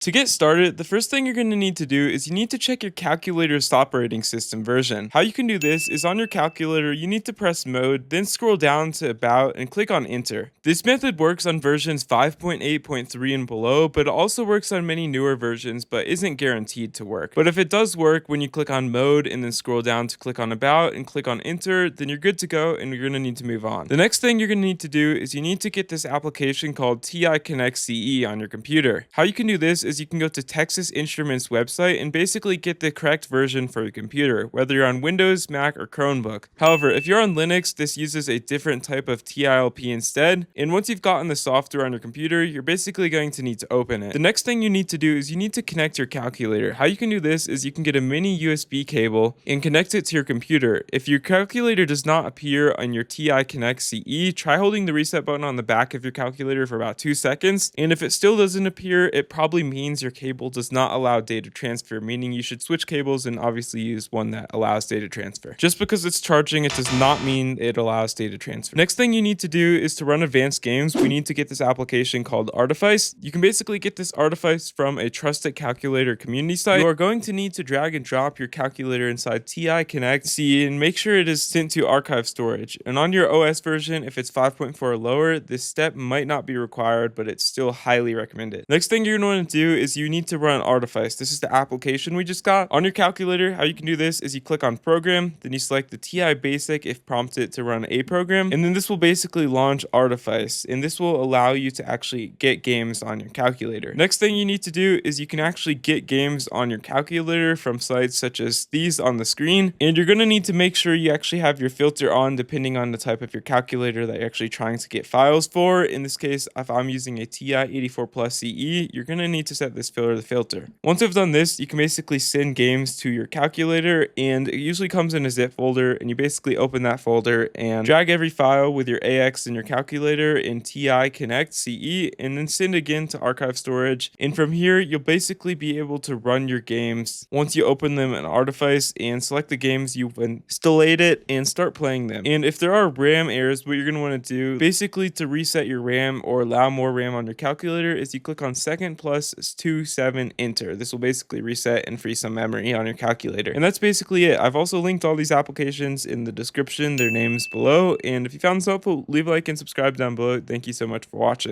To get started, the first thing you're going to need to do is you need to check your calculator's operating system version. How you can do this is on your calculator, you need to press mode, then scroll down to about and click on enter. This method works on versions 5.8.3 and below, but it also works on many newer versions, but isn't guaranteed to work. But if it does work, when you click on mode and then scroll down to click on about and click on enter, then you're good to go and you're going to need to move on. The next thing you're going to need to do is you need to get this application called TI Connect CE on your computer. How you can do this is you can go to Texas Instruments website and basically get the correct version for your computer, whether you're on Windows, Mac, or Chromebook. However, if you're on Linux, this uses a different type of TILP instead, and once you've gotten the software on your computer, you're basically going to need to open it. The next thing you need to do is you need to connect your calculator. How you can do this is you can get a mini USB cable and connect it to your computer. If your calculator does not appear on your TI Connect CE, try holding the reset button on the back of your calculator for about 2 seconds, and if it still doesn't appear, it probably means your cable does not allow data transfer, meaning you should switch cables and obviously use one that allows data transfer. Just because it's charging, it does not mean it allows data transfer. Next thing you need to do is to run advanced games. We need to get this application called Artifice. You can basically get this Artifice from a trusted calculator community site. You are going to need to drag and drop your calculator inside TI Connect C and make sure it is sent to archive storage. And on your OS version, if it's 5.4 or lower, this step might not be required, but it's still highly recommended. Next thing you're going to want to do is you need to run Artifice. This is the application we just got. On your calculator, how you can do this is you click on program, then you select the TI basic if prompted to run a program, and then this will basically launch Artifice, and this will allow you to actually get games on your calculator. Next thing you need to do is you can actually get games on your calculator from sites such as these on the screen, and you're going to need to make sure you actually have your filter on depending on the type of your calculator that you're actually trying to get files for. In this case, if I'm using a TI 84 Plus CE, you're going to need to set this filter. Once you've done this, you can basically send games to your calculator, and it usually comes in a zip folder, and you basically open that folder and drag every file with your AX in your calculator in TI Connect CE, and then send again to archive storage. And from here, you'll basically be able to run your games once you open them in Artifice and select the games you've installed it and start playing them. And if there are RAM errors, what you're going to want to do basically to reset your RAM or allow more RAM on your calculator is you click on second plus 27 enter. This will basically reset and free some memory on your calculator. And that's basically it. I've also linked all these applications in the description, their names below. And if you found this helpful, leave a like and subscribe down below. Thank you so much for watching.